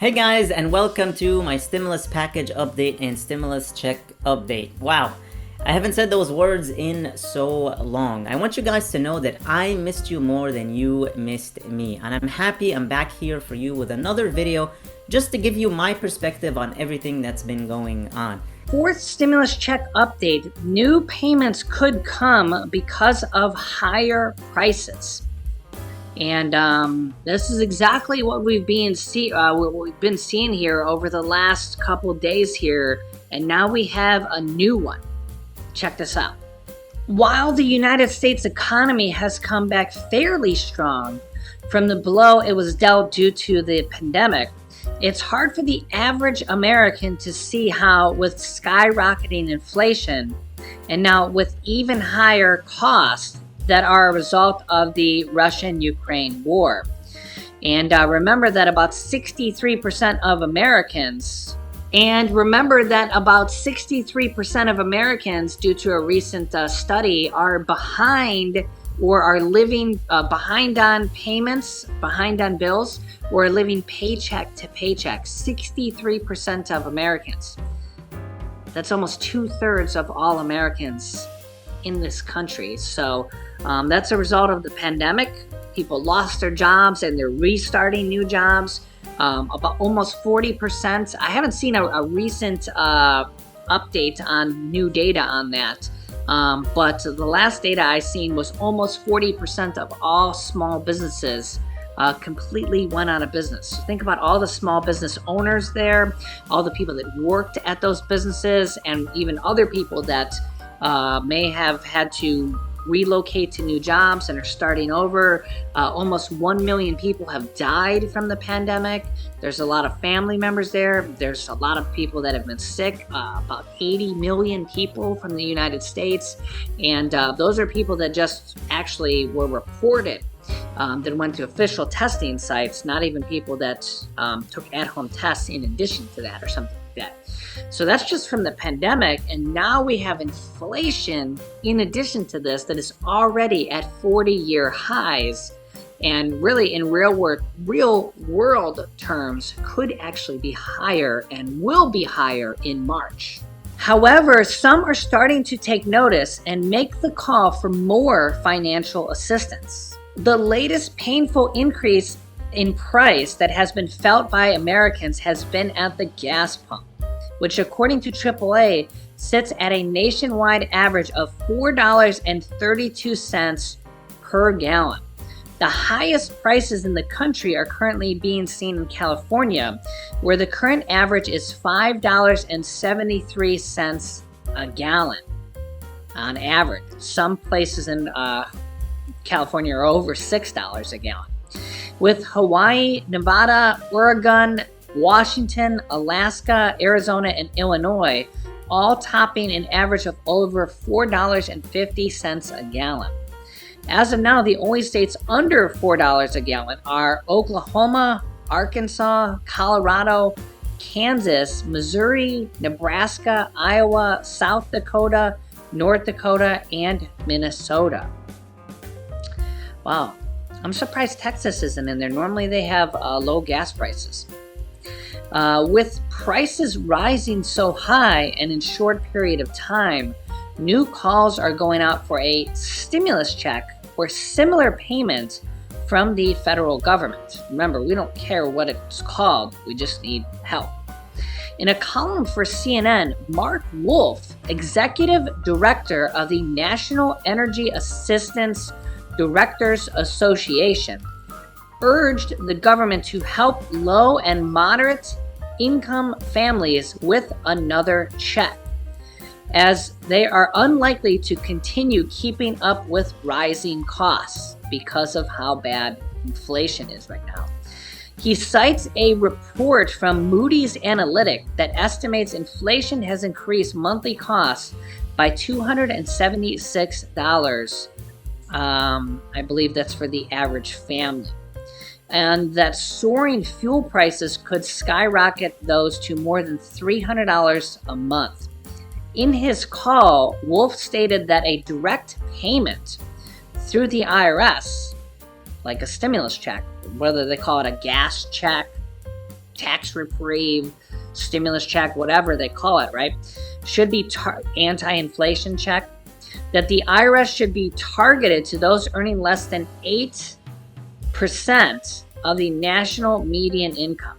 Hey guys, and welcome to my stimulus package update and stimulus check update. Wow, I haven't said those words in so long. I want you guys to know that I missed you more than you missed me, and I'm happy I'm back here for you with another video just to give you my perspective on everything that's been going on. Fourth stimulus check update, new payments could come because of higher prices. And this is exactly what we've been seeing here over the last couple days here, and now we have a new one. Check this out. While the United States economy has come back fairly strong from the blow it was dealt due to the pandemic, it's hard for the average American to see how, with skyrocketing inflation and now with even higher costs that are a result of the Russian-Ukraine war. And remember that about 63% of Americans, due to a recent study, are behind or are living behind on payments, behind on bills, or are living paycheck to paycheck. 63% of Americans. That's almost 2/3 of all Americans in this country. So that's a result of the pandemic. People lost their jobs and they're restarting new jobs. About almost 40%. I haven't seen a recent update on new data on that. But the last data I seen was almost 40% of all small businesses completely went out of business. So think about all the small business owners there, all the people that worked at those businesses, and even other people that may have had to relocate to new jobs and are starting over. Almost 1 million people have died from the pandemic. There's a lot of family members there. There's a lot of people that have been sick, about 80 million people from the United States. And those are people that just actually were reported that went to official testing sites, not even people that took at-home tests in addition to that or something like that. So that's just from the pandemic, and now we have inflation in addition to this that is already at 40-year highs, and really in real world terms could actually be higher and will be higher in March. However, some are starting to take notice and make the call for more financial assistance. The latest painful increase in price that has been felt by Americans has been at the gas pump, which according to AAA sits at a nationwide average of $4.32 per gallon. The highest prices in the country are currently being seen in California, where the current average is $5.73 a gallon on average. Some places in California are over $6 a gallon. With Hawaii, Nevada, Oregon, Washington, Alaska, Arizona, and Illinois all topping an average of over $4.50 a gallon. As of now, the only states under $4 a gallon are Oklahoma, Arkansas, Colorado, Kansas, Missouri, Nebraska, Iowa, South Dakota, North Dakota, and Minnesota. Wow, I'm surprised Texas isn't in there. Normally they have low gas prices. With prices rising so high and in short period of time, new calls are going out for a stimulus check or similar payment from the federal government. Remember, we don't care what it's called, we just need help. In a column for CNN, Mark Wolf, executive director of the National Energy Assistance Directors Association, urged the government to help low and moderate income families with another check, as they are unlikely to continue keeping up with rising costs because of how bad inflation is right now. He cites a report from Moody's Analytics that estimates inflation has increased monthly costs by $276. I believe that's for the average family. And that soaring fuel prices could skyrocket those to more than $300 a month. In his call, Wolf stated that a direct payment through the IRS, like a stimulus check, whether they call it a gas check, tax reprieve, stimulus check, whatever they call it, right? Should be anti-inflation check. That the IRS should be targeted to those earning less than 8% of the national median income,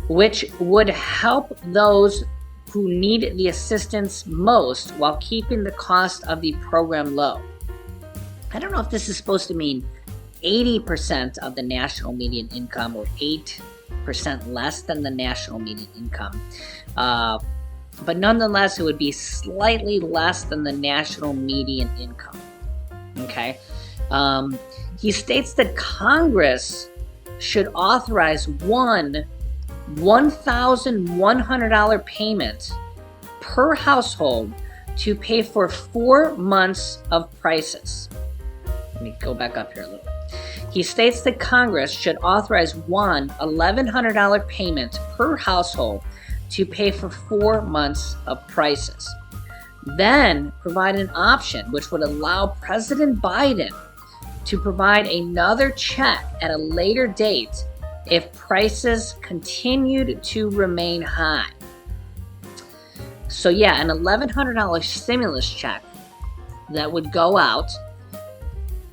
which would help those who need the assistance most while keeping the cost of the program low. I don't know if this is supposed to mean 80% of the national median income or 8% less than the national median income. But nonetheless, it would be slightly less than the national median income. Okay. He states that Congress should authorize one $1,100 payment per household to pay for 4 months of prices. Let me go back up here a little bit. He states that Congress should authorize one $1,100 payment per household to pay for 4 months of prices. Then provide an option which would allow President Biden to provide another check at a later date if prices continued to remain high. So yeah, an $1,100 stimulus check that would go out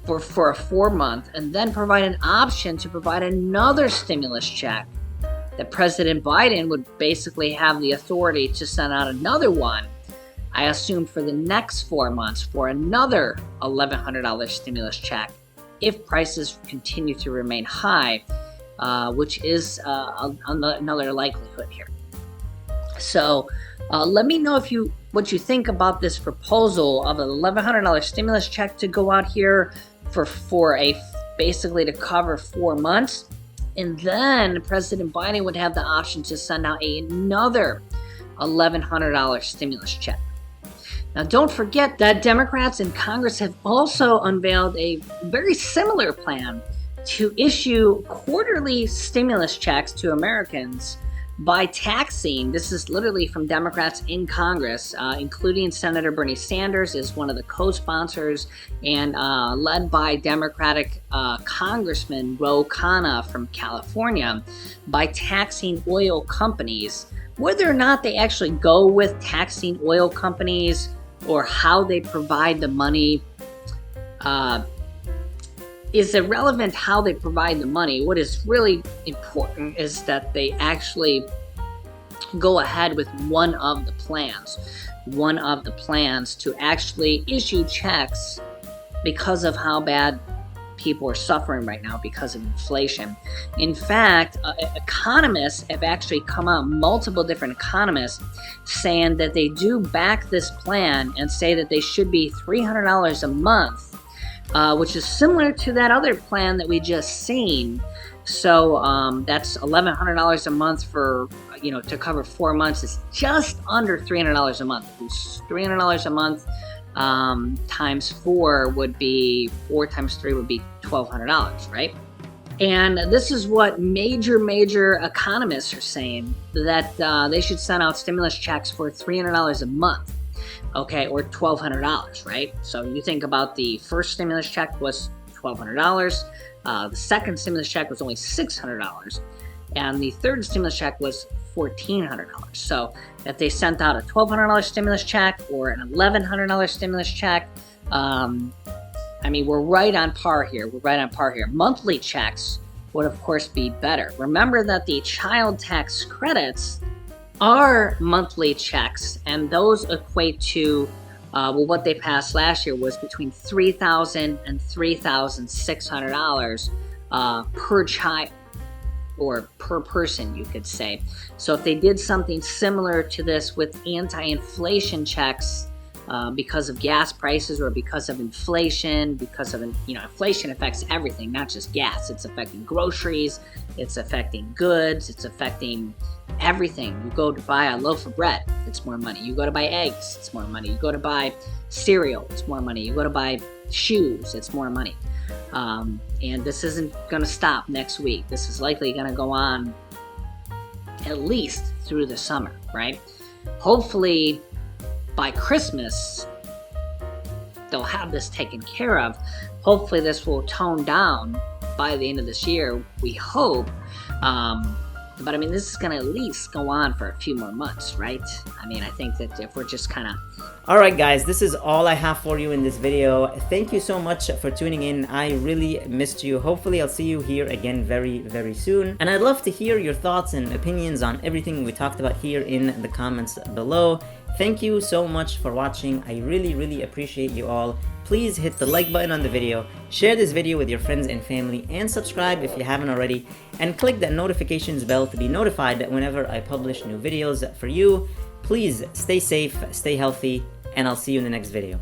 for a 4-month, and then provide an option to provide another stimulus check that President Biden would basically have the authority to send out another one, I assume, for the next 4 months for another $1,100 stimulus check if prices continue to remain high, which is another likelihood here. So let me know what you think about this proposal of an $1,100 stimulus check to go out here for basically to cover 4 months, and then President Biden would have the option to send out another $1,100 stimulus check. Now, don't forget that Democrats in Congress have also unveiled a very similar plan to issue quarterly stimulus checks to Americans by taxing. This is literally from Democrats in Congress, including Senator Bernie Sanders is one of the co-sponsors, and led by Democratic Congressman Ro Khanna from California, by taxing oil companies. Whether or not they actually go with taxing oil companies or how they provide the money is irrelevant. How they provide the money. What is really important is that they actually go ahead with one of the plans to actually issue checks because of how bad people are suffering right now because of inflation. In fact, economists have actually come out, multiple different economists, saying that they do back this plan and say that they should be $300 a month, which is similar to that other plan that we just seen. So that's $1,100 a month for, to cover 4 months. Is just under $300 a month. $300 a month times 4 would be, 4 times 3 would be $1,200, right? And this is what major economists are saying, that they should send out stimulus checks for $300 a month. Okay, or $1,200, right? So you think about the first stimulus check was $1,200, the second stimulus check was only $600, and the third stimulus check was $1,400. So if they sent out a $1,200 stimulus check or an $1,100 stimulus check, we're right on par here. Monthly checks would, of course, be better. Remember that the child tax credits are monthly checks, and those equate to what they passed last year was between $3,000 and $3,600 per child, or per person, you could say. So if they did something similar to this with anti-inflation checks, because of gas prices or because of inflation, inflation affects everything, not just gas. It's affecting groceries, it's affecting goods, it's affecting everything. You go to buy a loaf of bread, it's more money. You go to buy eggs, it's more money. You go to buy cereal, it's more money. You go to buy shoes, it's more money. And this isn't going to stop next week. This is likely going to go on at least through the summer, right? Hopefully by Christmas they'll have this taken care of. Hopefully this will tone down by the end of this year, we hope. But I mean, this is going to at least go on for a few more months, right? I mean, I think that if we're just kind of... Alright guys, this is all I have for you in this video. Thank you so much for tuning in. I really missed you. Hopefully I'll see you here again very, very soon. And I'd love to hear your thoughts and opinions on everything we talked about here in the comments below. Thank you so much for watching. I really, really appreciate you all. Please hit the like button on the video, share this video with your friends and family, and subscribe if you haven't already, and click that notifications bell to be notified whenever I publish new videos for you. Please stay safe, stay healthy, and I'll see you in the next video.